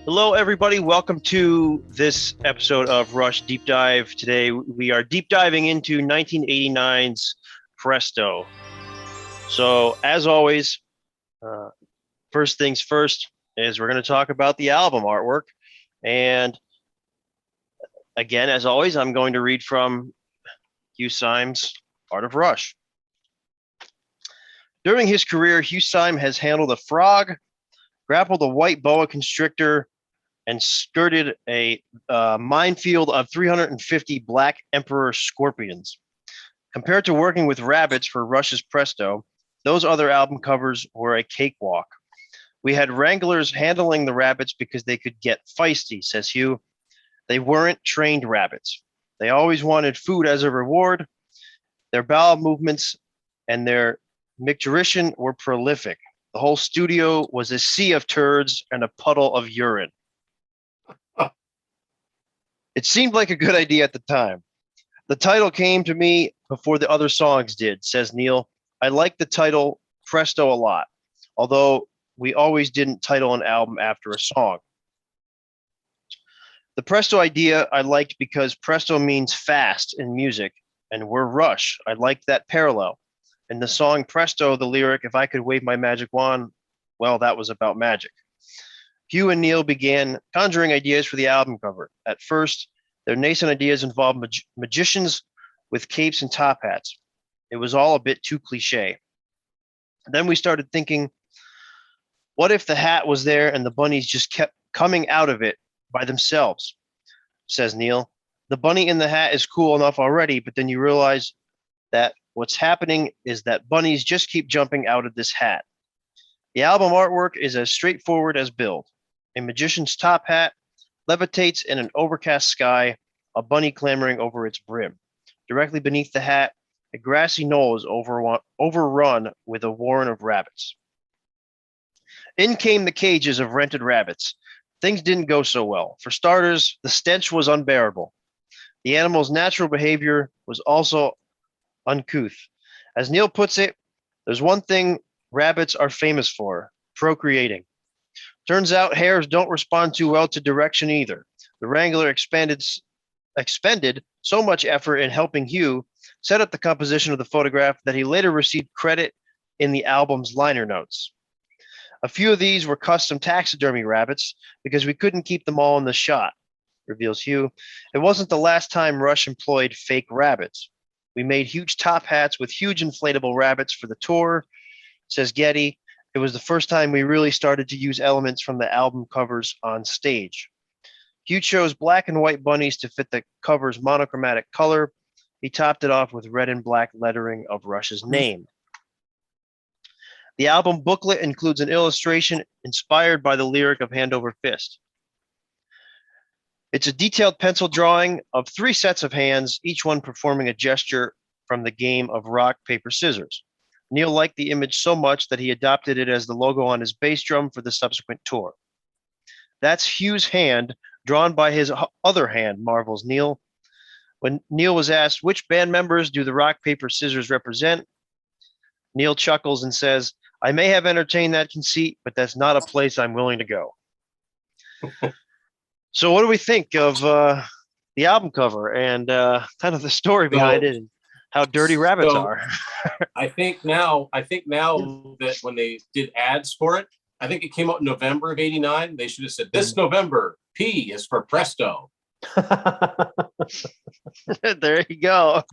Hello, everybody. Welcome to this episode of Rush Deep Dive. Today, we are deep diving into 1989's Presto. So, as always, first things first is we're going to talk about the album artwork. And again, as always, I'm going to read from Hugh Syme's Art of Rush. During his career, Hugh Syme has handled a frog, grappled a white boa constrictor, and skirted a minefield of 350 black emperor scorpions. Compared to working with rabbits for Rush's Presto, those other album covers were a cakewalk. We had wranglers handling the rabbits because they could get feisty, says Hugh. They weren't trained rabbits. They always wanted food as a reward. Their bowel movements and their micturition were prolific. The whole studio was a sea of turds and a puddle of urine. It seemed like a good idea at the time. The title came to me before the other songs did, says Neil. I liked the title Presto a lot, although we always didn't title an album after a song. The Presto idea I liked because Presto means fast in music, and we're Rush. I liked that parallel. In the song Presto, the lyric, if I could wave my magic wand, well, that was about magic. Hugh and Neil began conjuring ideas for the album cover. At first, their nascent ideas involved magicians with capes and top hats. It was all a bit too cliche. Then we started thinking, what if the hat was there and the bunnies just kept coming out of it by themselves, says Neil. The bunny in the hat is cool enough already, but then you realize that what's happening is that bunnies just keep jumping out of this hat. The album artwork is as straightforward as build. A magician's top hat levitates in an overcast sky, a bunny clambering over its brim. Directly beneath the hat, a grassy knoll is overrun with a warren of rabbits. In came the cages of rented rabbits. Things didn't go so well. For starters, the stench was unbearable. The animal's natural behavior was also uncouth. As Neil puts it, there's one thing rabbits are famous for: procreating. Turns out hares don't respond too well to direction either. The Wrangler expended so much effort in helping Hugh set up the composition of the photograph that he later received credit in the album's liner notes. A few of these were custom taxidermy rabbits because we couldn't keep them all in the shot, reveals Hugh. It wasn't the last time Rush employed fake rabbits. We made huge top hats with huge inflatable rabbits for the tour, says Getty. It was the first time we really started to use elements from the album covers on stage. Hugh chose black and white bunnies to fit the cover's monochromatic color. He topped it off with red and black lettering of Rush's name. The album booklet includes an illustration inspired by the lyric of Hand Over Fist. It's a detailed pencil drawing of 3 sets of hands, each one performing a gesture from the game of rock, paper, scissors. Neil liked the image so much that he adopted it as the logo on his bass drum for the subsequent tour. That's Hugh's hand, drawn by his other hand, marvels Neil. When Neil was asked, which band members do the rock, paper, scissors represent? Neil chuckles and says, I may have entertained that conceit, but that's not a place I'm willing to go. So what do we think of the album cover and kind of the story behind it and how dirty rabbits are? I think now that when they did ads for it, I think it came out in November of '89. They should have said, this November, P is for Presto. There you go.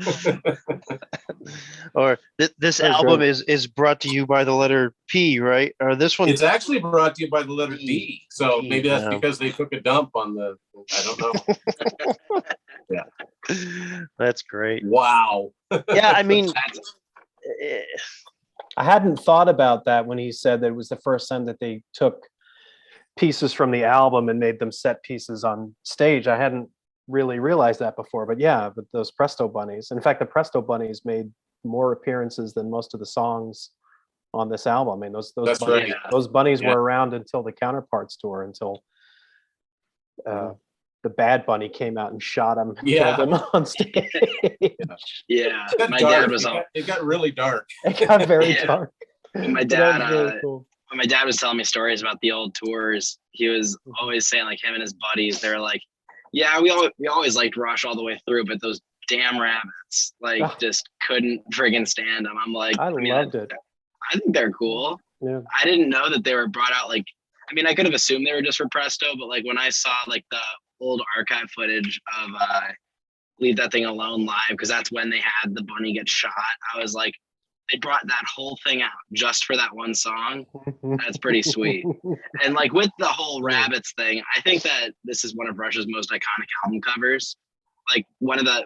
Or this album is brought to you by the letter P, right? Or this one? It's actually brought to you by the letter D. So maybe that's because they took a dump on the, I don't know. Yeah. That's great. Wow. Yeah, I mean, I hadn't thought about that when he said that it was the first time that they took pieces from the album and made them set pieces on stage. I hadn't really realized that before, but yeah, but those Presto bunnies. In fact, the Presto bunnies made more appearances than most of the songs on this album. I mean, those bunnies, right. Those bunnies were around until the Counterparts tour, until the bad bunny came out and shot him, killed him on stage. Yeah, my dad was It got really dark. It got very dark. And my dad my dad was telling me stories about the old tours, he was always saying like him and his buddies, they were like, yeah, we always liked Rush all the way through, but those damn rabbits like just couldn't friggin' stand them. I'm like, I mean, loved it. I think they're cool. Yeah. I didn't know that they were brought out like, I mean, I could have assumed they were just for Presto, but like when I saw like the old archive footage of Leave That Thing Alone live, because that's when they had the bunny get shot, I was like, they brought that whole thing out just for that one song. That's pretty sweet. And like with the whole rabbits thing, I think that this is one of Rush's most iconic album covers. Like one of the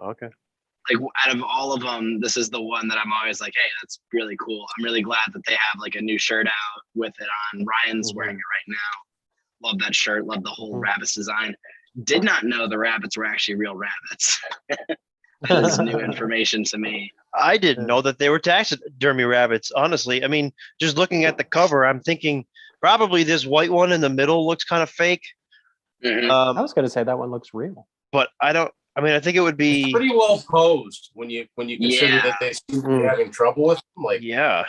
like out of all of them, this is the one that I'm always like, hey, that's really cool. I'm really glad that they have like a new shirt out with it on. Ryan's wearing it right now. Love that shirt. Love the whole rabbits design. Did not know the rabbits were actually real rabbits. That is new information to me. I didn't know that they were taxidermy rabbits, honestly. I mean, just looking at the cover, I'm thinking probably this white one in the middle looks kind of fake. Mhm. I was going to say that one looks real. But I mean, I think it would be It's pretty well posed when you consider Yeah. that they seem to be having trouble with them. Like, yeah.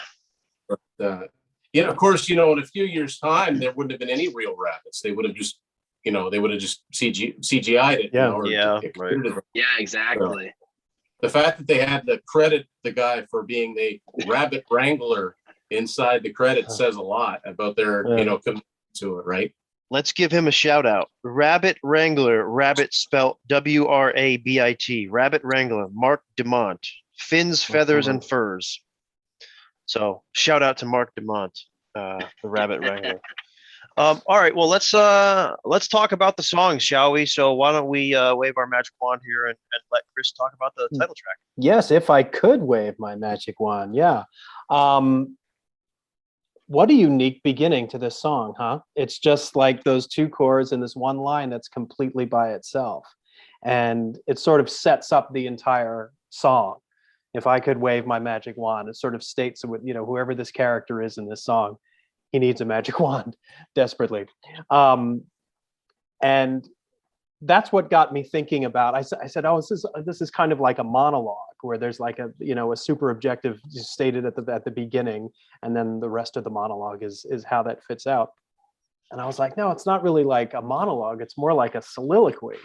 you know, of course, you know, in a few years' time, there wouldn't have been any real rabbits. They would have just, you know, CGI'd it. Yeah. You know, or Yeah, computed it. Yeah, exactly. The fact that they had to credit the guy for being a rabbit wrangler inside the credit says a lot about their, you know, commitment to it, right? Let's give him a shout out. Rabbit Wrangler, rabbit spelt WRABIT. Rabbit Wrangler, Mark Dumont. Fins, feathers, and furs. So shout out to Mark Dumont, the Rabbit Wrangler. All right, well let's talk about the songs, shall we? So why don't we wave our magic wand here and let Chris talk about the title track? Yes, if I could wave my magic wand, yeah. What a unique beginning to this song, huh? It's just like those two chords and this one line that's completely by itself. And it sort of sets up the entire song. If I could wave my magic wand, it sort of states with, you know, whoever this character is in this song, he needs a magic wand desperately. And that's what got me thinking about. I said, oh, this is kind of like a monologue where there's like a, you know, a super objective stated at the beginning, and then the rest of the monologue is how that fits out. And I was like, no, it's not really like a monologue. It's more like a soliloquy.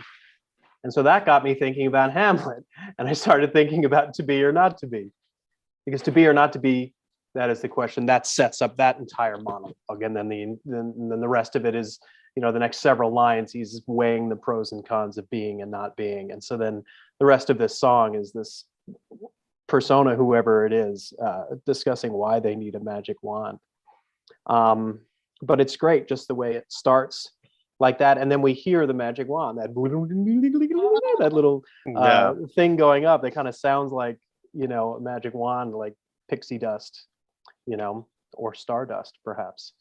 And so that got me thinking about Hamlet, and I started thinking about To Be or Not to Be, because To Be or Not to Be, that is the question that sets up that entire monologue, and then the rest of it is, you know, the next several lines, he's weighing the pros and cons of being and not being. And so then the rest of this song is this persona, whoever it is, discussing why they need a magic wand. But it's great just the way it starts like that. And then we hear the magic wand, that little thing going up. That kind of sounds like, you know, a magic wand, like pixie dust, you know, or stardust, perhaps.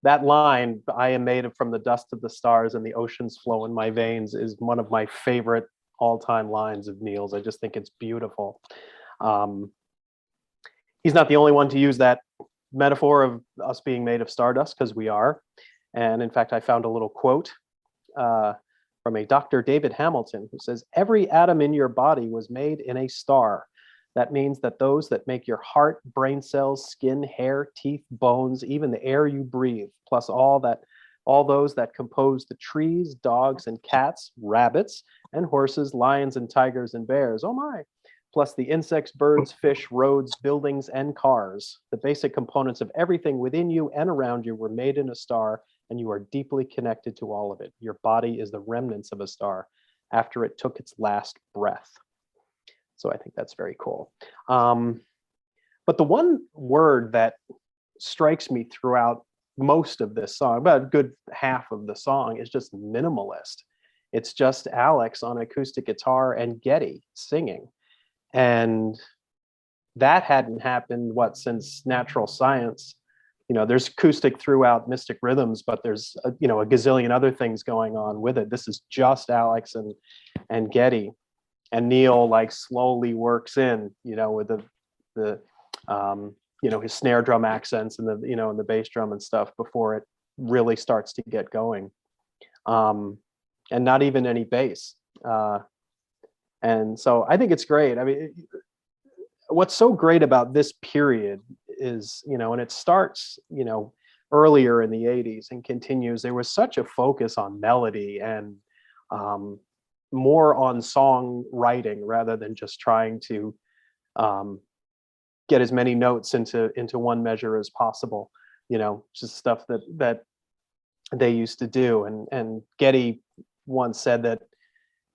That line, I am made from the dust of the stars and the oceans flow in my veins, is one of my favorite all-time lines of Neil's. I just think it's beautiful. He's not the only one to use that metaphor of us being made of stardust, because we are. And in fact, I found a little quote from a Dr. David Hamilton, who says, "Every atom in your body was made in a star. That means that those that make your heart, brain cells, skin, hair, teeth, bones, even the air you breathe, plus all those that compose the trees, dogs and cats, rabbits and horses, lions and tigers and bears, oh my, plus the insects, birds, fish, roads, buildings, and cars. The basic components of everything within you and around you were made in a star, and you are deeply connected to all of it. Your body is the remnants of a star after it took its last breath." So I think that's very cool. But the one word that strikes me throughout most of this song, about a good half of the song, is just minimalist. It's just Alex on acoustic guitar and Geddy singing. And that hadn't happened, since Natural Science. You know, there's acoustic throughout Mystic Rhythms, but there's a gazillion other things going on with it. This is just Alex and Geddy. And Neil like slowly works in, you know, with the his snare drum accents and the bass drum and stuff before it really starts to get going. And not even any bass. And so I think it's great. I mean, what's so great about this period is, and it starts, earlier in the 80s and continues. There was such a focus on melody and more on songwriting rather than just trying to get as many notes into one measure as possible. Just stuff that they used to do. And Geddy once said that,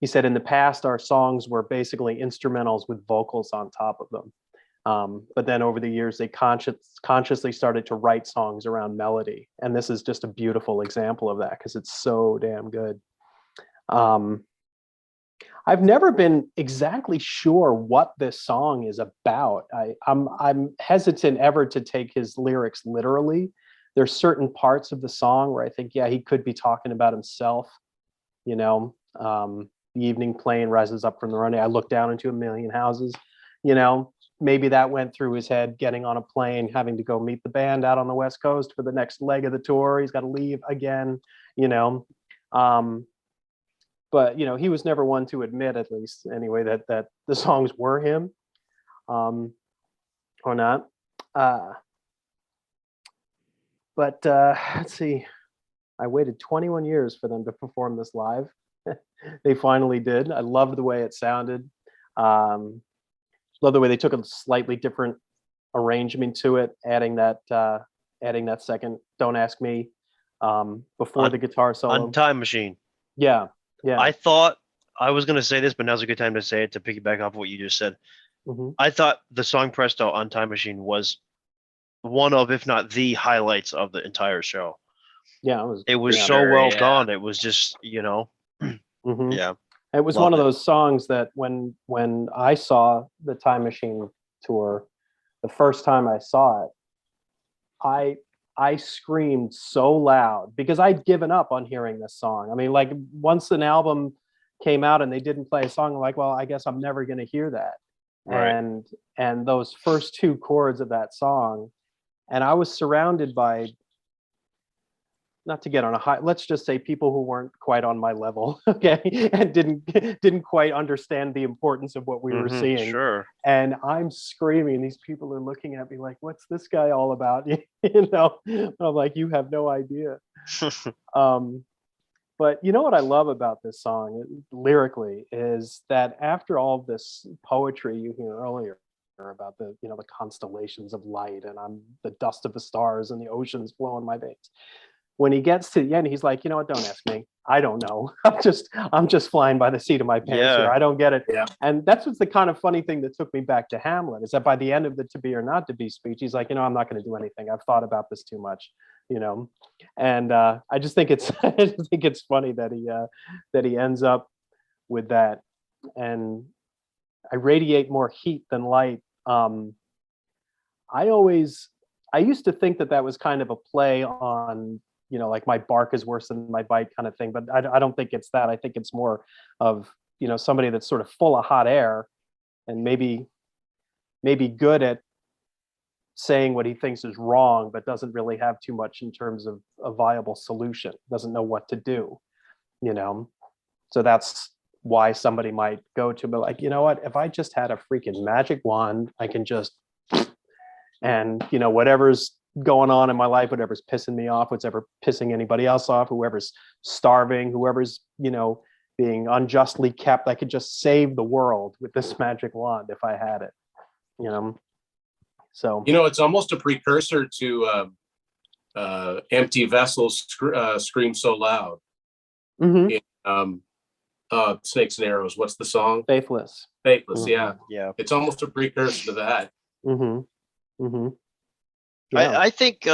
he said, in the past, our songs were basically instrumentals with vocals on top of them. But then over the years, they consciously started to write songs around melody. And this is just a beautiful example of that because it's so damn good. I've never been exactly sure what this song is about. I'm hesitant ever to take his lyrics literally. There's certain parts of the song where I think, yeah, he could be talking about himself. The evening plane rises up from the runway. I look down into a million houses. Maybe that went through his head, getting on a plane, having to go meet the band out on the West Coast for the next leg of the tour. He's got to leave again, but he was never one to admit, at least anyway, that the songs were him, or not. But let's see. I waited 21 years for them to perform this live. They finally did. I loved the way it sounded. Love the way they took a slightly different arrangement to it, adding that second "Don't Ask Me" before the guitar solo on Time Machine. Yeah. I thought I was going to say this, but now's a good time to say it to piggyback off what you just said. Mm-hmm. I thought the song Presto on Time Machine was one of, if not the highlights of the entire show. Yeah, it was so well done. It was just, mm-hmm. Yeah. It was one of those songs that when I saw the Time Machine tour, the first time I saw it, I screamed so loud because I'd given up on hearing this song. I mean, like once an album came out and they didn't play a song, I'm like, well, I guess I'm never going to hear that. Right. And those first two chords of that song, and I was surrounded by, not to get on a high, let's just say people who weren't quite on my level, okay, and didn't quite understand the importance of what we were seeing. Sure. And I'm screaming. These people are looking at me like, "What's this guy all about?" I'm like, "You have no idea." But you know what I love about this song lyrically is that after all this poetry you hear earlier about the the constellations of light and I'm the dust of the stars and the oceans flow in my veins. When he gets to the end, he's like, you know what? Don't ask me. I don't know. I'm just flying by the seat of my pants here. I don't get it. Yeah. And that's what's the kind of funny thing that took me back to Hamlet is that by the end of the to be or not to be speech, he's like, I'm not going to do anything. I've thought about this too much, And I just think it's funny that he ends up with that. And I radiate more heat than light. I used to think that was kind of a play on, like my bark is worse than my bite kind of thing. But I don't think it's that. I think it's more of, somebody that's sort of full of hot air and maybe good at saying what he thinks is wrong, but doesn't really have too much in terms of a viable solution, doesn't know what to do, So that's why somebody might go to, but like, you know what, if I just had a freaking magic wand, I can just, and whatever's going on in my life, whatever's pissing me off, whatever pissing anybody else off, whoever's starving, whoever's being unjustly kept, I could just save the world with this magic wand if I had it. So it's almost a precursor to Empty Vessels Scream So Loud. Mm-hmm. Snakes and Arrows. What's the song? Faithless. Mm-hmm. Yeah. It's almost a precursor to that. Mm-hmm. Mm-hmm. Yeah. I think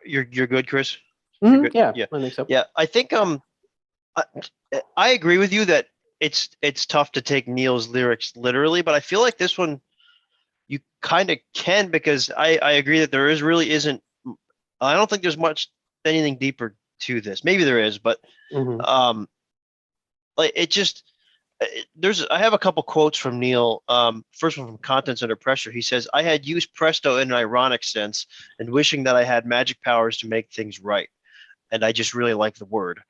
you're good, Chris. Mm-hmm. Good? Yeah, I think so. Yeah, I think I agree with you that it's tough to take Neil's lyrics literally, but I feel like this one you kind of can, because I agree that there really isn't. I don't think there's anything deeper to this. Maybe there is, but like it just. I have a couple quotes from Neil. First one from Contents Under Pressure. He says, "I had used Presto in an ironic sense and wishing that I had magic powers to make things right." And I just really like the word.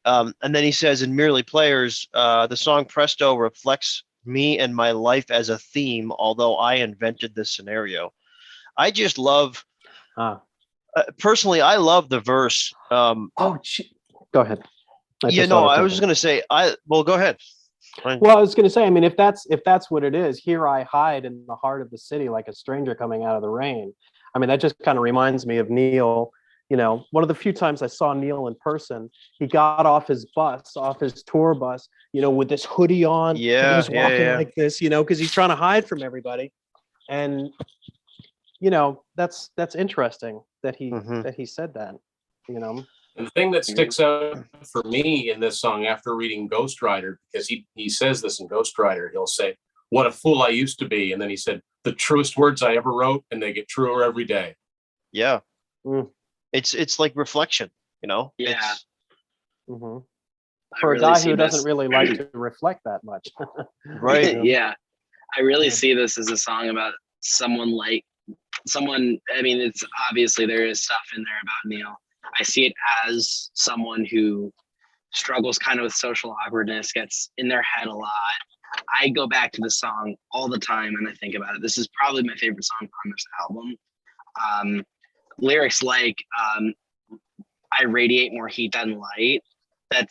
And then he says, in Merely Players, the song Presto reflects me and my life as a theme, although I invented this scenario. I just love Ah. personally. I love the verse. Go ahead. I was just gonna say. Go ahead. Fine. Well, I was going to say, I mean, if that's what it is, here I hide in the heart of the city like a stranger coming out of the rain. I mean, that just kind of reminds me of Neil. You know, one of the few times I saw Neil in person, he got off his tour bus, you know, with this hoodie on. Yeah, and he was walking yeah. like this, you know, because he's trying to hide from everybody. And you know, that's interesting that he said that. You know. And the thing that sticks out for me in this song after reading Ghost Rider, because he says this in Ghost Rider, he'll say, "What a fool I used to be." And then he said, "The truest words I ever wrote, and they get truer every day." Yeah. It's like reflection, you know? Yeah. For a guy who doesn't really like to reflect that much. Right. Yeah. I really see this as a song about someone, I mean, it's obviously there is stuff in there about Neil. I see it as someone who struggles kind of with social awkwardness, gets in their head a lot. I go back to the song all the time and I think about it. This is probably my favorite song on this album. Lyrics like, I radiate more heat than light. I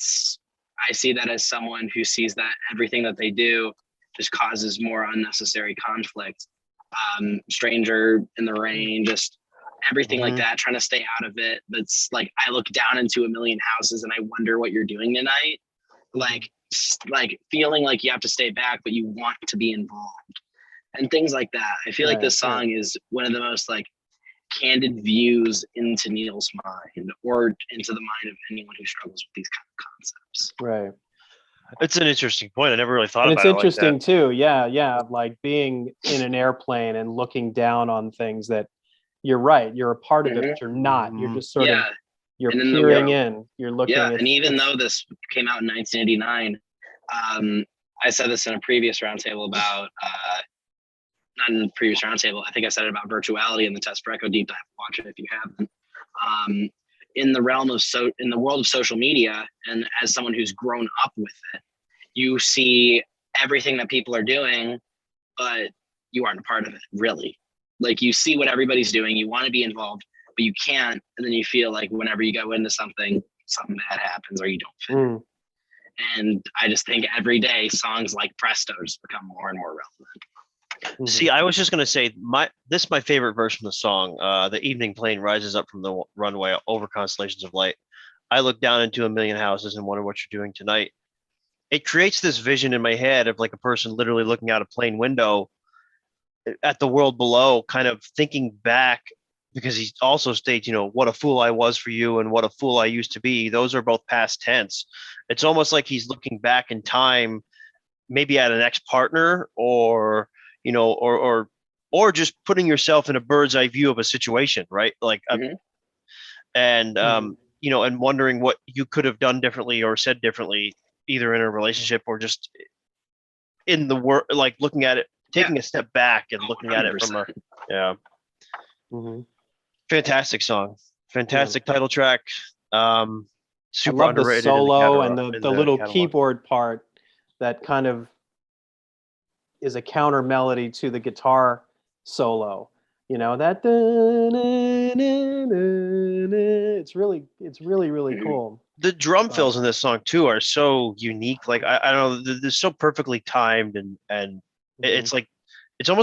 see that as someone who sees that everything that they do just causes more unnecessary conflict. Stranger in the rain, just everything like that, trying to stay out of it. But it's like, I look down into a million houses and I wonder what you're doing tonight. Like feeling like you have to stay back, but you want to be involved and things like that. I feel like this song is one of the most like candid views into Neil's mind or into the mind of anyone who struggles with these kind of concepts. Right. It's an interesting point. I never really thought about it. It's interesting too. Yeah. Like being in an airplane and looking down on things that you're right. You're a part of it, but you're not. You're just sort of, you're peering in. You're looking. Yeah. And even though this came out in 1989, I said this in a previous roundtable about, not in the previous roundtable, I think I said it about virtuality in the Test for Echo deep dive. Watch it if you haven't. In the realm of in the world of social media, and as someone who's grown up with it, you see everything that people are doing, but you aren't a part of it, really. Like you see what everybody's doing, you want to be involved, but you can't, and then you feel like whenever you go into something bad happens or you don't fit in. And I just think every day songs like Presto just become more and more relevant. See, I was just gonna say my favorite verse from the song. The evening plane rises up from the runway over constellations of light. I look down into a million houses and wonder what you're doing tonight. It creates this vision in my head of like a person literally looking out a plane window at the world below, kind of thinking back, because he also states, you know, what a fool I was for you and what a fool I used to be. Those are both past tense. It's almost like he's looking back in time, maybe at an ex-partner or, you know, or just putting yourself in a bird's eye view of a situation, right? Like, you know, and wondering what you could have done differently or said differently, either in a relationship or just in the work, like looking at it, taking a step back and looking 100%. At it from a, fantastic song, fantastic title track. Super underrated. The solo and the little catalog. Keyboard part that kind of is a counter melody to the guitar solo, you know, that it's really cool. The drum fills in this song too are so unique. Like I don't know, they're so perfectly timed and it's like it's one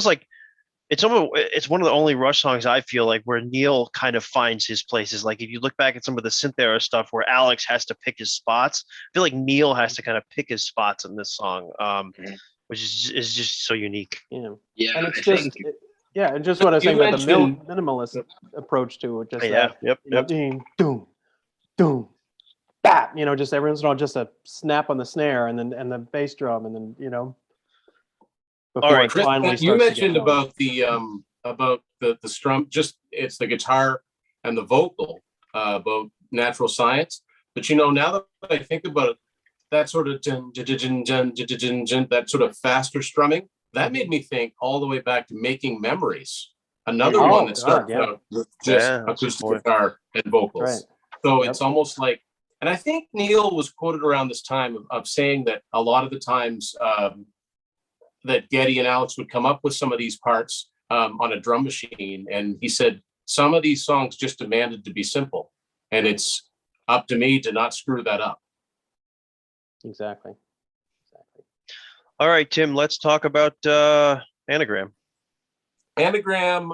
of the only Rush songs I feel like where Neil kind of finds his places. Like if you look back at some of the synth era stuff where Alex has to pick his spots, I feel like Neil has to kind of pick his spots in this song. Which is just so unique. Yeah. And it's and just what I was saying about the minimalist approach to it. Just ding, doom, doom, bap. You know, just every once in a while, just a snap on the snare, and the bass drum, and then you know. All right, Chris, you mentioned about the strum. Just it's the guitar and the vocal about natural science. But you know, now that I think about it. That sort of that sort of faster strumming, that made me think all the way back to Making Memories. Another one that starts out with just acoustic guitar and vocals. Right. So it's almost like, and I think Neil was quoted around this time of saying that a lot of the times that Geddy and Alex would come up with some of these parts, on a drum machine, and he said some of these songs just demanded to be simple, and it's up to me to not screw that up. Exactly. All right, Tim, let's talk about Anagram. Anagram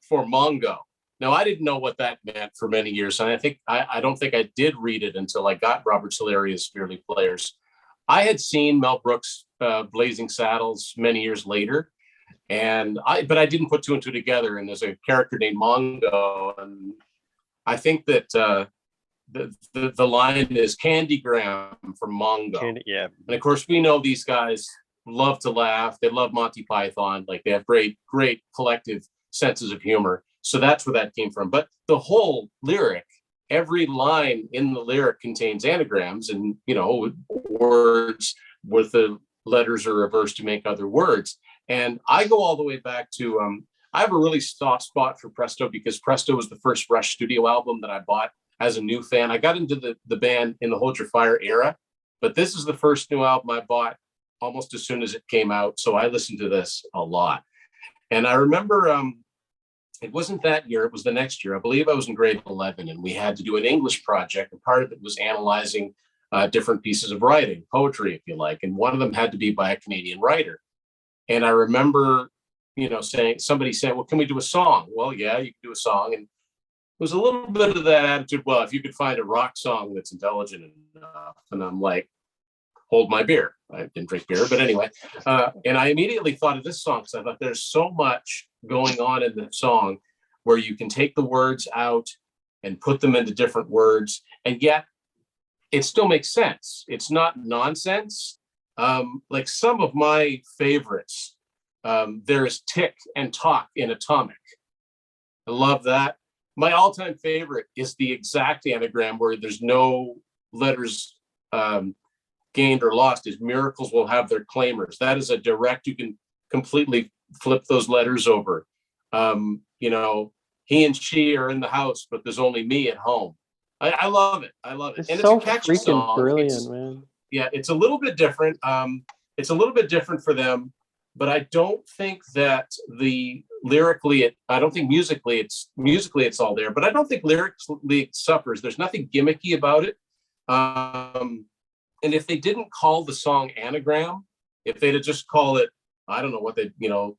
for Mongo. Now, I didn't know what that meant for many years, and I don't think I did read it until I got Robert Solerius' Merely Players. I had seen Mel Brooks' Blazing Saddles many years later, but I didn't put two and two together. And there's a character named Mongo, and I think that the line is Candygram from Mongo. Yeah. And of course, we know these guys love to laugh. They love Monty Python. Like, they have great collective senses of humor. So that's where that came from. But the whole lyric, every line in the lyric contains anagrams and, words with the letters are reversed to make other words. And I go all the way back to, I have a really soft spot for Presto, because Presto was the first Rush studio album that I bought as a new fan. I got into the band in the Hold Your Fire era, but this is the first new album I bought almost as soon as it came out. So I listened to this a lot. And I remember, it wasn't that year, it was the next year. I believe I was in grade 11, and we had to do an English project, and part of it was analyzing different pieces of writing, poetry, if you like, and one of them had to be by a Canadian writer. And I remember, somebody saying, well, can we do a song? Well, yeah, you can do a song. And it was a little bit of that attitude, well, if you could find a rock song that's intelligent enough. And I'm like, hold my beer. I didn't drink beer, but anyway. And I immediately thought of this song, because I thought there's so much going on in the song where you can take the words out and put them into different words, and yet it still makes sense. It's not nonsense. Like some of my favorites, there's tick and talk in Atomic. I love that. My all-time favorite is the exact anagram where there's no letters gained or lost, is Miracles Will Have Their Claimers. That is a direct, you can completely flip those letters over. He and she are in the house, but there's only me at home. I love it. I love it. It's so catchy song. Brilliant, man. Yeah, it's a little bit different. It's a little bit different for them, but I don't think that I don't think musically it's all there, but I don't think lyrically it suffers. There's nothing gimmicky about it. And if they didn't call the song Anagram, if they'd have just called it, I don't know what The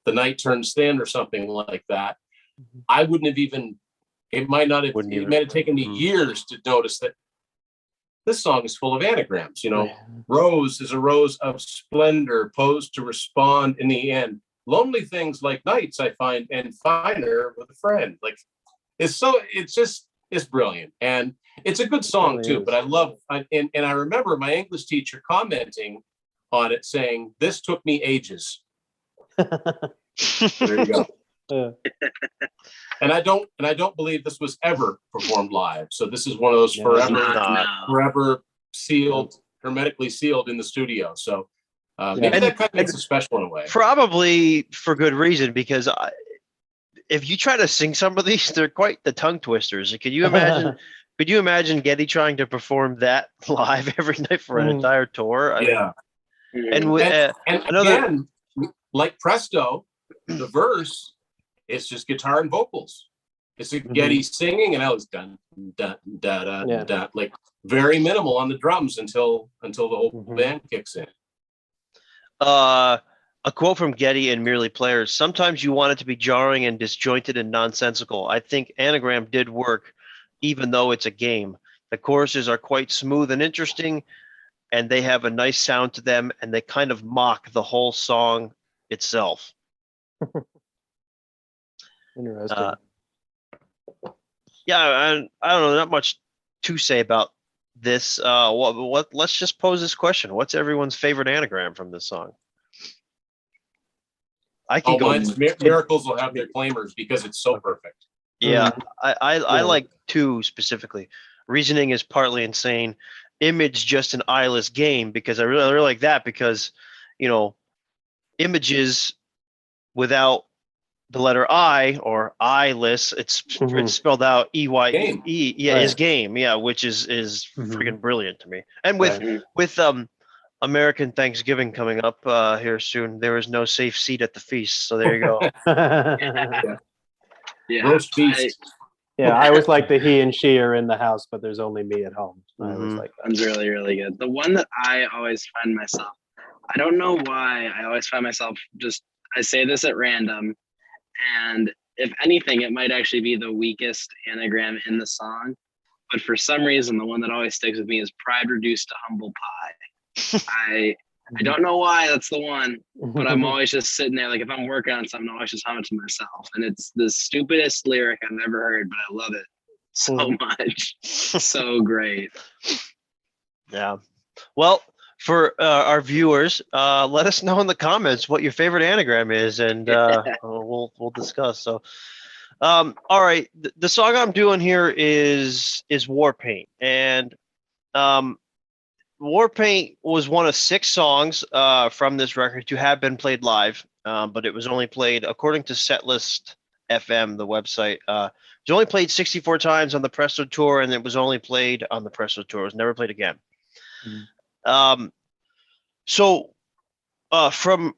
Night Turns Thin or something like that, I wouldn't have even, it might have taken me years to notice that this song is full of anagrams. Rose is a rose of splendor, posed to respond in the end. Lonely things like nights I find, and finer with a friend. Like, it's brilliant. And it's a good song too, but and I remember my English teacher commenting on it saying, this took me ages. There you go. And I don't believe this was ever performed live. So this is one of those forever sealed, hermetically sealed in the studio. So maybe that kind of makes it special in a way. Probably for good reason, because if you try to sing some of these, they're quite the tongue twisters. Could you imagine? Could you imagine Geddy trying to perform that live every night for an entire tour? I mean, again, like Presto, the verse, it's just guitar and vocals. It's a Geddy singing, and I was dun dun da da da, like very minimal on the drums until the whole band kicks in. A quote from Geddy and Merely Players: sometimes you want it to be jarring and disjointed and nonsensical. I think Anagram did work, even though it's a game. The choruses are quite smooth and interesting, and they have a nice sound to them, and they kind of mock the whole song itself. Interesting. I don't know, not much to say about this. Let's just pose this question: what's everyone's favorite anagram from this song? I can go. Mine's Miracles Will Have Their Claimers, because it's so perfect. Yeah, I like two specifically. Reasoning is partly insane. Image just an eyeless game, because I really like that, because images without the letter I or eyeless, it's spelled out EYE. Yeah, is game. Yeah, which is freaking brilliant to me. And with American Thanksgiving coming up here soon. There is no safe seat at the feast, so there you go. Yeah. Roast feast. Yeah, I always like the he and she are in the house, but there's only me at home. I always like that. One's really, really good. The one that I always find myself, I don't know why, I always find myself I say this at random, and if anything, it might actually be the weakest anagram in the song. But for some reason, the one that always sticks with me is pride reduced to humble pie. I don't know why that's the one, but I'm always just sitting there. Like if I'm working on something, I'm always just humming to myself. And it's the stupidest lyric I've ever heard, but I love it so much. So great. Yeah. Well, for our viewers, let us know in the comments what your favorite anagram is, and we'll discuss. So, all right, the song I'm doing here is War Paint, and War Paint was one of 6 songs from this record to have been played live, but it was only played, according to Setlist FM, the website. It was only played 64 times on the Presto tour, and it was only played on the Presto tour. It was never played again. So from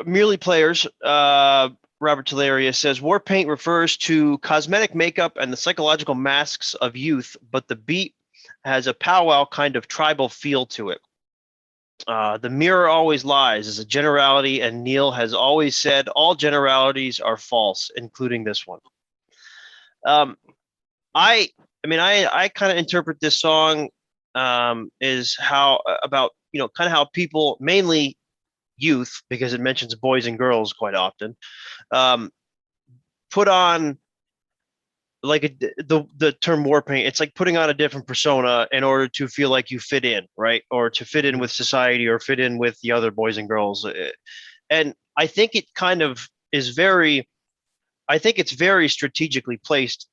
Merely Players, Robert Teleria says, War Paint refers to cosmetic makeup and the psychological masks of youth, but the beat has a powwow kind of tribal feel to it. The mirror always lies is a generality, and Neil has always said all generalities are false, including this one. I kind of interpret this song is how about, kind of how people, mainly youth, because it mentions boys and girls quite often, put on like the term war paint. It's like putting on a different persona in order to feel like you fit in, right? Or to fit in with society or fit in with the other boys and girls. And I think it kind of is I think it's very strategically placed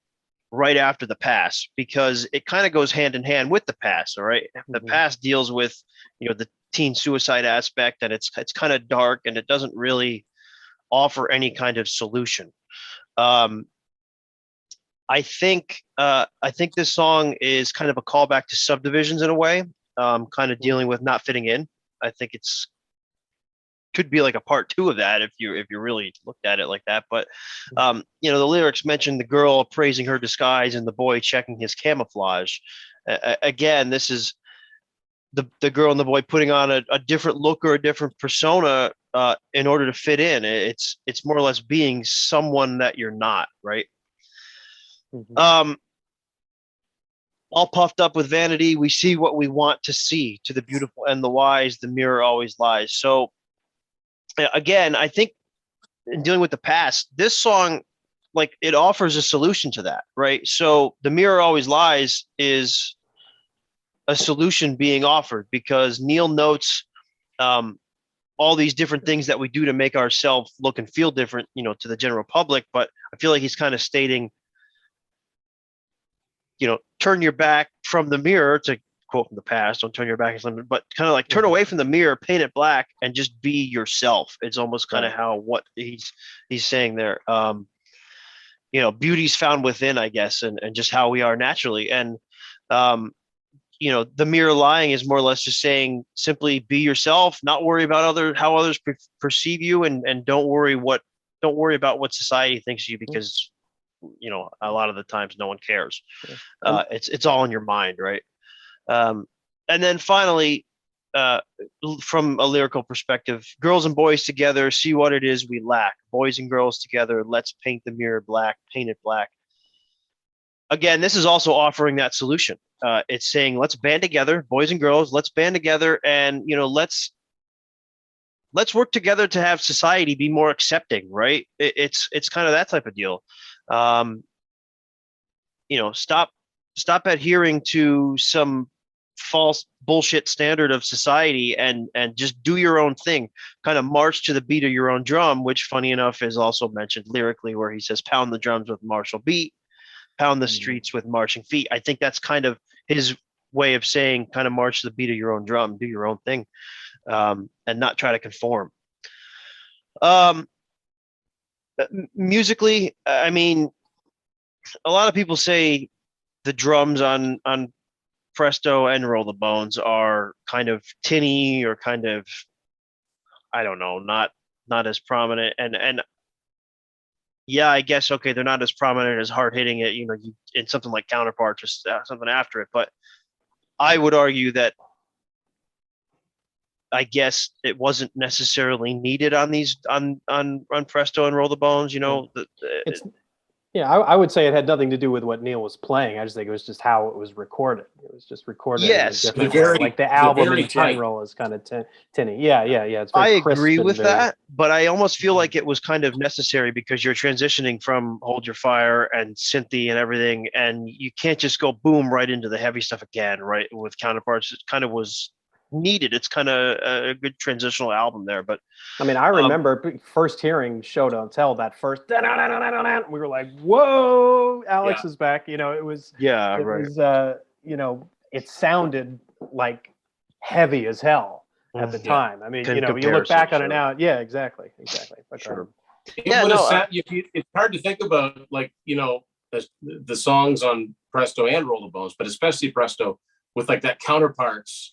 right after the pass, because it kind of goes hand in hand with the pass. All right. The pass deals with, the teen suicide aspect, and it's kind of dark, and it doesn't really offer any kind of solution. I think this song is kind of a callback to Subdivisions in a way, kind of dealing with not fitting in. I think it's could be like a part 2 of that if you really looked at it like that. But the lyrics mention the girl praising her disguise and the boy checking his camouflage. Again, this is the girl and the boy putting on a different look or a different persona in order to fit in. It's more or less being someone that you're not, right? All puffed up with vanity, we see what we want to see. To the beautiful and the wise, the mirror always lies. So again, I think in dealing with the past, this song, like, it offers a solution to that, right? So the mirror always lies is a solution being offered, because Neil notes all these different things that we do to make ourselves look and feel different, to the general public. But I feel like he's kind of stating, turn your back from the mirror, to quote from the past, don't turn your back, but kind of like turn away from the mirror, paint it black, and just be yourself. It's almost kind of what he's saying there. Beauty's found within, I guess, and just how we are naturally. And, the mirror lying is more or less just saying simply be yourself, not worry about how others perceive you, and don't worry about what society thinks of you, because a lot of the times no one cares. It's all in your mind, right? And then finally, from a lyrical perspective, girls and boys together, see what it is we lack. Boys and girls together, let's paint the mirror black, paint it black. Again, this is also offering that solution. It's saying, let's band together, boys and girls, let's band together, and let's work together to have society be more accepting, right? It's kind of that type of deal. Stop adhering to some false bullshit standard of society, and just do your own thing. Kind of march to the beat of your own drum, which, funny enough, is also mentioned lyrically, where he says, pound the drums with martial beat, pound the streets with marching feet. I think that's kind of his way of saying, kind of march to the beat of your own drum, do your own thing, and not try to conform. Musically, I mean, a lot of people say the drums on Presto and Roll the Bones are kind of tinny or kind of, I don't know, not as prominent. And yeah, I guess, okay, they're not as prominent as hard hitting it, in something like Counterpart, just something after it. But I would argue that I guess it wasn't necessarily needed on these on Presto and Roll the Bones. I would say it had nothing to do with what Neil was playing. I just think it was just how it was recorded. It was just recorded. Yes, in a different way. Like the album in general is kind of tinny. Yeah. It's very agree with that, but I almost feel like it was kind of necessary because you're transitioning from Hold Your Fire and synthy and everything, and you can't just go boom right into the heavy stuff again, right? With Counterparts, it kind of was needed. It's kind of a good transitional album there. But I mean, I remember first hearing Show Don't Tell, that first we were like, whoa, Alex is back. It was it sounded like heavy as hell at the time. I mean, you look back on it now. Yeah, exactly. Sure. It's hard to think about, like, the songs on Presto and Roll the Bones, but especially Presto with like that Counterparts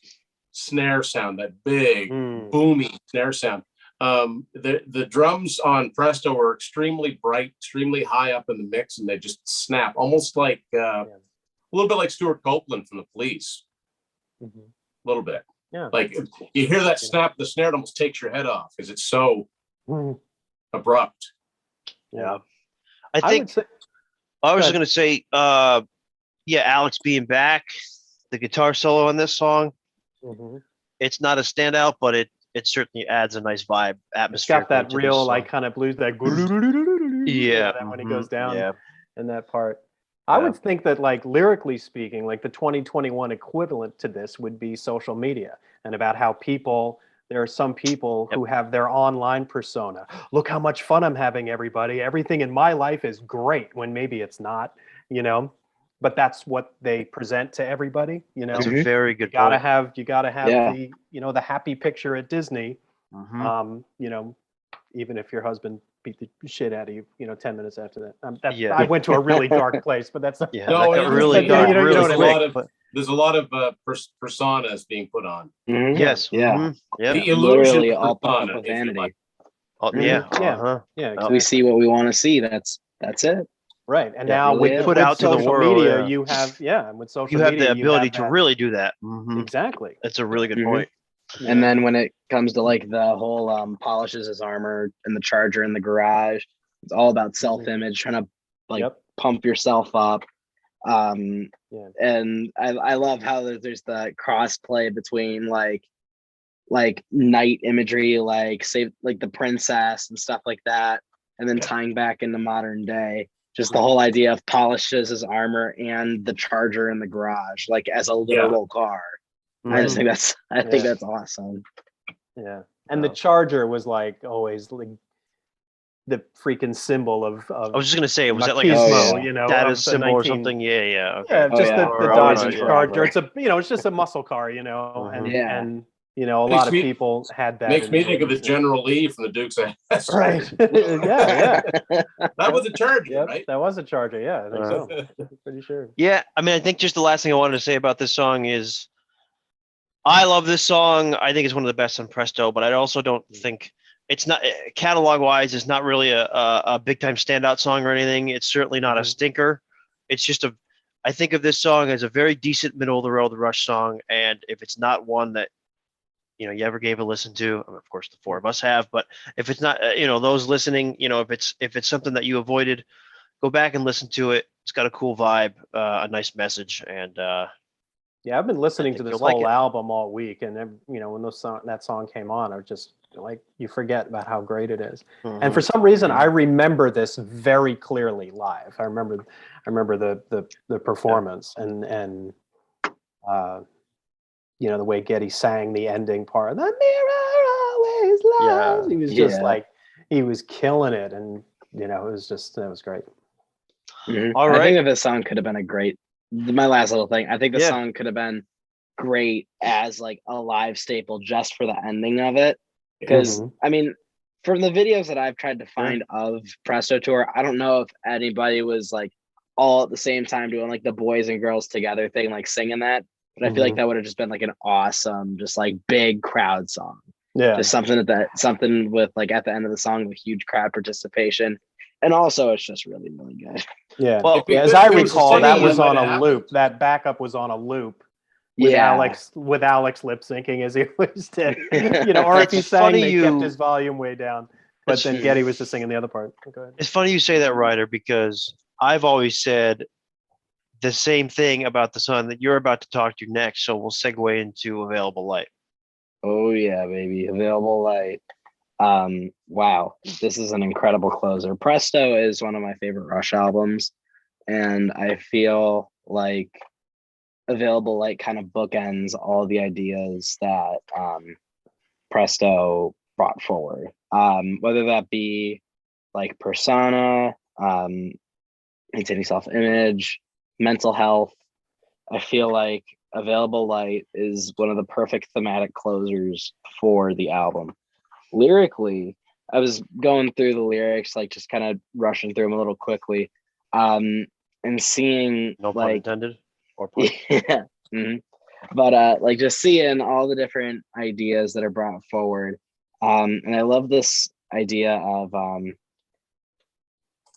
snare sound, that big boomy snare sound. The drums on Presto were extremely bright, extremely high up in the mix, and they just snap almost like a little bit like Stuart Copeland from the Police. A little bit. Like you hear that snap, the snare almost takes your head off because it's so abrupt. I think I was going to say Alex being back, the guitar solo on this song, it's not a standout, but it certainly adds a nice vibe, atmosphere. It's got that real like kind of blues, that when he goes down in that part. I would think that, like, lyrically speaking, like the 2021 equivalent to this would be social media, and about how there are some people who have their online persona. Look how much fun I'm having, everybody. Everything in my life is great, when maybe it's not, but that's what they present to everybody. That's a very good you gotta point. have the the happy picture at Disney. Even if your husband beat the shit out of you 10 minutes after that. I went to a really dark place, but that's really dark. There's a lot of personas being put on. Yes. Yeah. The illusion literally all persona, of vanity. Exactly. We see what we want to see. That's it. Right. And now with put out to the world media, you have and with social media, you have the ability to really do that. Exactly. That's a really good point. And then when it comes to like the whole polishes his armor and the charger in the garage, it's all about self-image, trying to pump yourself up. And I love how there's the cross play between like night imagery, like say like the princess and stuff like that, and then tying back into modern day. Just the whole idea of polishes his armor and the charger in the garage, like as a literal car. I just think that's awesome. Yeah. And the charger was like always like the freaking symbol of I was just gonna say, was that like a status symbol or something? Okay. Yeah, just the Dodge Charger. It's it's just a muscle car, and a lot of people had that. Makes me think of the General Lee from the Dukes of Hazzard. Right. yeah. That was a Charger, right? That was a Charger. Yeah, I think so. Pretty sure. Yeah, I mean, I think just the last thing I wanted to say about this song is, I love this song. I think it's one of the best on Presto, but I also don't think it's not catalog wise. It's not really a big time standout song or anything. It's certainly not a stinker. It's just I think of this song as a very decent middle of the road Rush song. And if it's not one that, you ever gave a listen to, of course the four of us have, but if it's not, those listening, if it's something that you avoided, go back and listen to it. It's got a cool vibe, a nice message. And, I've been listening to this whole album all week, and then when that song came on, I was just like, you forget about how great it is. And for some reason, I remember this very clearly live. I remember the performance and the way Geddy sang the ending part. The mirror always lies. He was just like, he was killing it, and it was great. All right. I think that this song could have been my last little thing. I think the song could have been great as like a live staple just for the ending of it. Because I mean, from the videos that I've tried to find of Presto Tour, I don't know if anybody was like all at the same time doing like the boys and girls together thing, like singing that. but I feel like that would have just been like an awesome, just like big crowd song. Yeah. Just something with like at the end of the song with huge crowd participation. And also it's just really, really good. Yeah. Well, as I recall, that was on a loop. That backup was on a loop with Alex lip syncing as he always did. Or if he sang, they kept his volume way down. But then Geddy was just singing the other part. Go ahead. It's funny you say that, Ryder, because I've always said the same thing about the song that you're about to talk to next. So we'll segue into Available Light. Oh yeah, baby. Available Light. Wow, this is an incredible closer. Presto is one of my favorite Rush albums, and I feel like Available Light kind of bookends all the ideas that Presto brought forward. Whether that be like persona, maintaining self-image, mental health. I feel like Available Light is one of the perfect thematic closers for the album. Lyrically, I was going through the lyrics, like just kind of rushing through them a little quickly, and seeing no pun intended or pun. Yeah, but like just seeing all the different ideas that are brought forward, and I love this idea of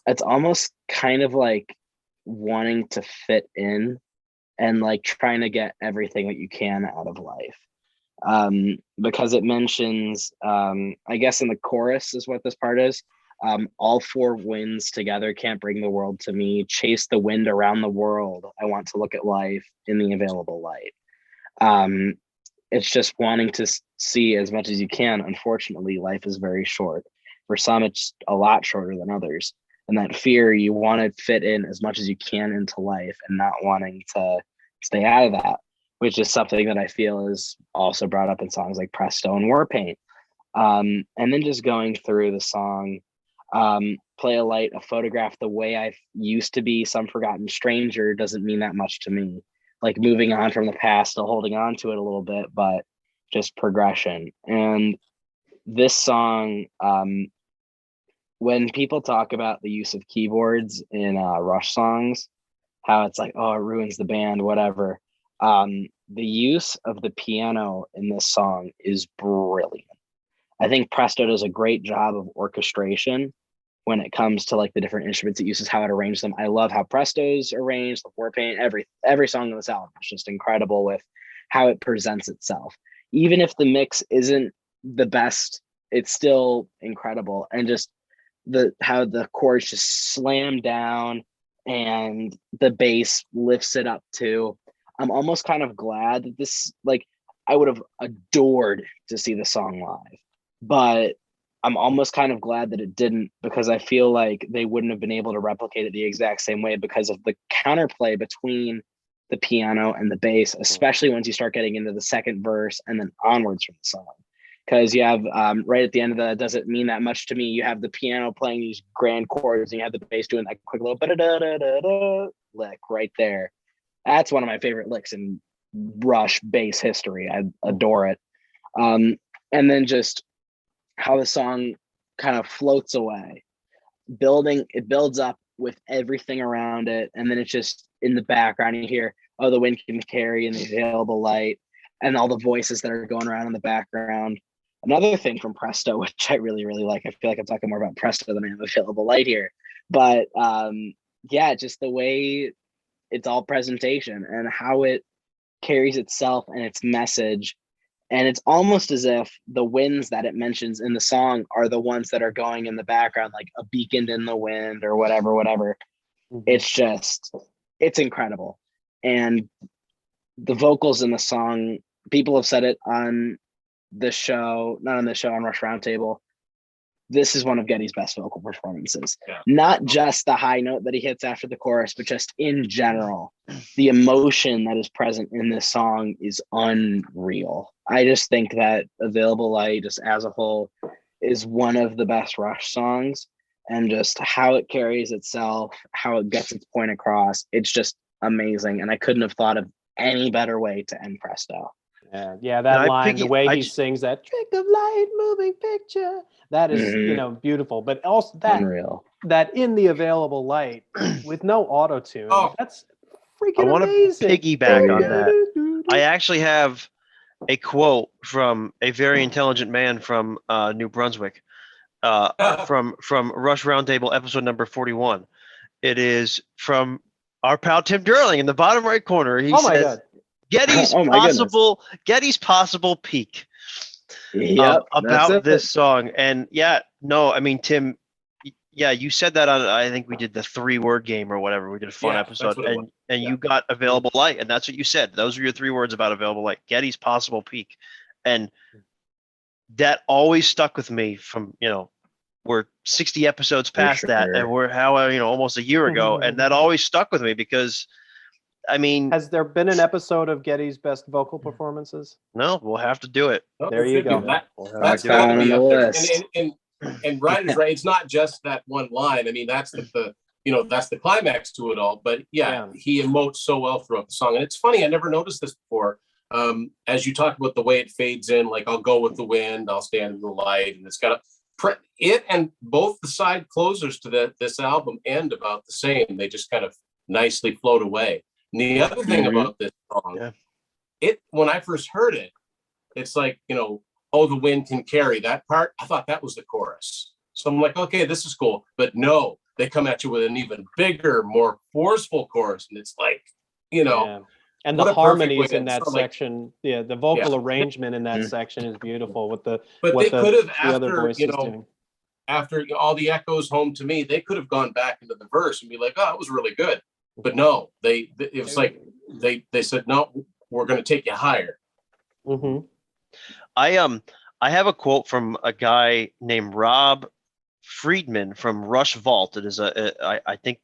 it's almost kind of like wanting to fit in and like trying to get everything that you can out of life. Because it mentions, I guess in the chorus is what this part is. All four winds together can't bring the world to me. Chase the wind around the world. I want to look at life in the available light. It's just wanting to see as much as you can. Unfortunately, life is very short. For some, it's a lot shorter than others. And that fear, you want to fit in as much as you can into life and not wanting to stay out of that, which is something that I feel is also brought up in songs like Presto and Warpaint. And then just going through the song, Play a Light, a photograph, the way I used to be, some forgotten stranger doesn't mean that much to me. Like moving on from the past, still holding on to it a little bit, but just progression. And this song, when people talk about the use of keyboards in Rush songs, how it's like, oh, it ruins the band, whatever. The use of the piano in this song is brilliant. I think Presto does a great job of orchestration when it comes to like the different instruments it uses, how it arranges them. I love how Presto's arranged, the Warpaint, every song in this album is just incredible with how it presents itself. Even if the mix isn't the best, it's still incredible. And just how the chords just slam down and the bass lifts it up too. I'm almost kind of glad that this, like, I would have adored to see the song live, but I'm almost kind of glad that it didn't, because I feel like they wouldn't have been able to replicate it the exact same way because of the counterplay between the piano and the bass, especially once you start getting into the second verse and then onwards from the song. Because you have right at the end of the "Does It Mean That Much to Me," you have the piano playing these grand chords and you have the bass doing that quick little ba-da-da-da-da-da lick right there. That's one of my favorite licks in Rush bass history. I adore it. And then just how the song kind of floats away. It builds up with everything around it. And then it's just in the background, you hear, oh, the wind can carry and the available light and all the voices that are going around in the background. Another thing from Presto, which I really, really like, I feel like I'm talking more about Presto than I am available light here. But yeah, just the way it's all presentation and how it carries itself and its message. And it's almost as if the winds that it mentions in the song are the ones that are going in the background, like a beacon in the wind or whatever. Mm-hmm. It's incredible. And the vocals in the song, people have said it on the show, not on the show, on Rush Roundtable. This is one of Geddy's best vocal performances. Yeah. Not just the high note that he hits after the chorus, but just in general, the emotion that is present in this song is unreal. I just think that Available Light, just as a whole, is one of the best Rush songs, and just how it carries itself, how it gets its point across. It's just amazing. And I couldn't have thought of any better way to end Presto. Yeah, that line, the way he sings that trick of light, moving picture, that is, beautiful. But also that in the available light with no auto tune, that's freaking want amazing. to piggyback on that. I actually have a quote from a very intelligent man from New Brunswick, from Rush Roundtable episode number 41. It is from our pal Tim Durling in the bottom right corner. He says, God. Getty's possible peak Yep, about this song. And I mean, Tim, you said that on, I think we did the 3-word game or whatever. We did a fun episode, and you got available light, and that's what you said. Those were your 3 words about available light. Getty's possible peak, and that always stuck with me from we're 60 episodes past that, and we're almost a year ago, and that always stuck with me because. I mean, has there been an episode of Getty's best vocal performances? No, we'll have to do it. There you go. That's got to be up there. And Ryan is right. It's not just that one line. I mean, that's that's the climax to it all. But he emotes so well throughout the song. And it's funny, I never noticed this before. As you talk about the way it fades in, like I'll go with the wind, I'll stand in the light, and it's got it and both the side closers to this album end about the same. They just kind of nicely float away. And the other thing about this song, when I first heard it, it's like, oh, the wind can carry that part. I thought that was the chorus. So I'm like, okay, this is cool. But no, they come at you with an even bigger, more forceful chorus. And it's like, And the harmonies in that section, the vocal arrangement in that section is beautiful with the other voices doing. After all the echoes home to me, they could have gone back into the verse and be like, oh, it was really good. But no, it was like they said, no, we're going to take you higher. Mm-hmm. I have a quote from a guy named Rob Friedman from Rush Vault. It is I think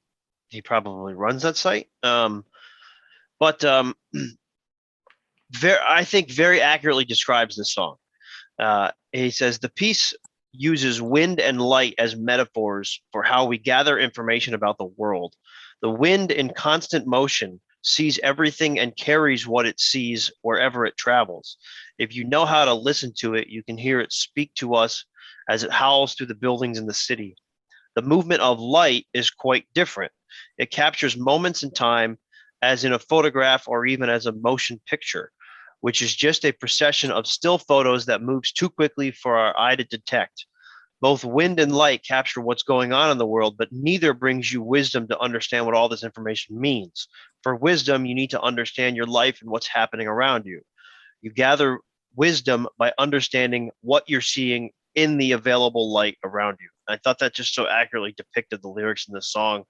he probably runs that site. I think very accurately describes this song. He says the piece uses wind and light as metaphors for how we gather information about the world. The wind in constant motion sees everything and carries what it sees wherever it travels. If you know how to listen to it, you can hear it speak to us as it howls through the buildings in the city. The movement of light is quite different. It captures moments in time as in a photograph or even as a motion picture, which is just a procession of still photos that moves too quickly for our eye to detect. Both wind and light capture what's going on in the world, but neither brings you wisdom to understand what all this information means. For wisdom, you need to understand your life and what's happening around you. You gather wisdom by understanding what you're seeing in the available light around you. I thought that just so accurately depicted the lyrics in this song.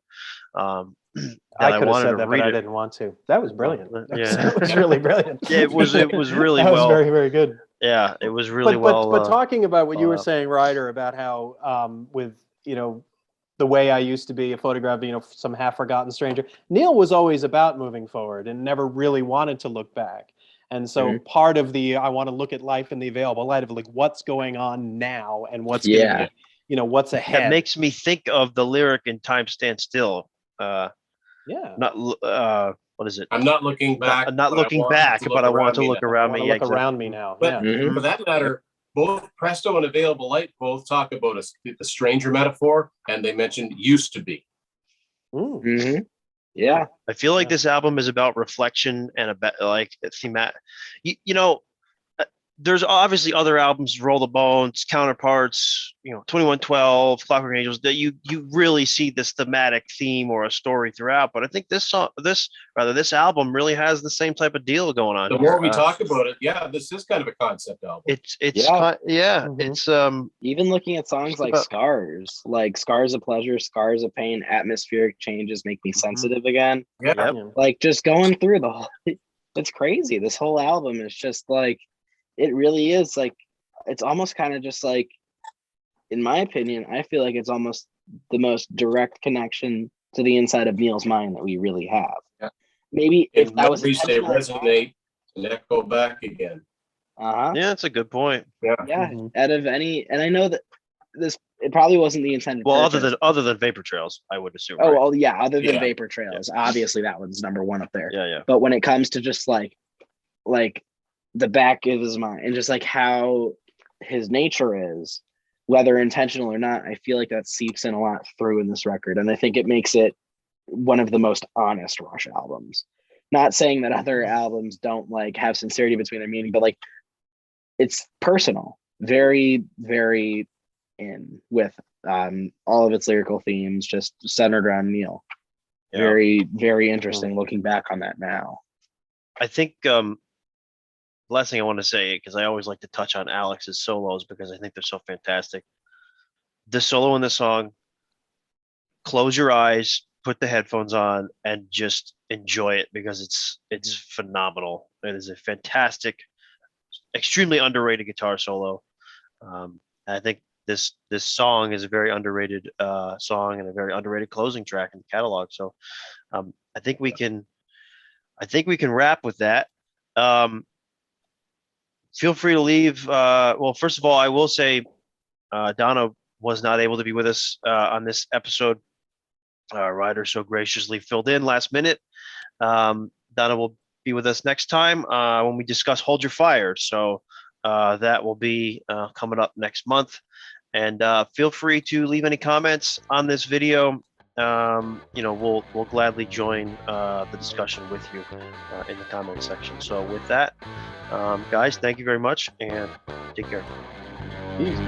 I could have said that, but I didn't want to. That was brilliant. It was really brilliant. Yeah, it was really that well. was very, very good. Yeah, it was really But talking about what you were saying, Ryder, about how with the way I used to be a photograph, some half forgotten stranger. Neil was always about moving forward and never really wanted to look back. And so part of I want to look at life in the available light of like what's going on now and what's going to what's ahead. That makes me think of the lyric in Time Stand Still. What is it? I'm not looking back. Not looking back, but I want to look around me. Look around me now. But for that matter, both Presto and Available Light both talk about the stranger metaphor, and they mentioned used to be. Mm-hmm. Yeah, I feel like this album is about reflection and about like thematic. There's obviously other albums, Roll the Bones, Counterparts, 2112, Clockwork Angels, that you really see this thematic theme or a story throughout. But I think this album really has the same type of deal going on. The more we talk about it, this is kind of a concept album. It's even looking at songs like Scars of Pleasure, Scars of Pain, Atmospheric Changes Make Me Sensitive Again. Yeah. Like just going through the whole, it's crazy. This whole album is just like, it really is like, it's almost kind of just like, in my opinion, I feel like it's almost the most direct connection to the inside of Neil's mind that we really have. Yeah. Maybe if that was resonate and echo back again. Yeah, that's a good point. Yeah. Out of any, and I know that it probably wasn't the intended. Well, other than Vapor Trails, I would assume. Oh, right? Well, yeah, other than Vapor Trails, obviously that one's number one up there. Yeah. But when it comes to just like the back of his mind and just like how his nature is, whether intentional or not, I feel like that seeps in a lot through in this record. And I think it makes it one of the most honest Rush albums. not saying that other albums don't like have sincerity between their meaning, but like it's personal, very, very in with all of its lyrical themes just centered around Neil. Yeah. Very, very interesting looking back on that now. I think last thing I want to say, because I always like to touch on Alex's solos because I think they're so fantastic. The solo in the song, close your eyes, put the headphones on, and just enjoy it because it's phenomenal. It is a fantastic, extremely underrated guitar solo. I think this song is a very underrated song and a very underrated closing track in the catalog. So I think we can wrap with that. Feel free to leave. Well, first of all, I will say Donna was not able to be with us on this episode. Ryder so graciously filled in last minute. Donna will be with us next time when we discuss Hold Your Fire. So that will be coming up next month. And feel free to leave any comments on this video. We'll gladly join the discussion with you in the comment section. So with that, guys, thank you very much and take care. Peace.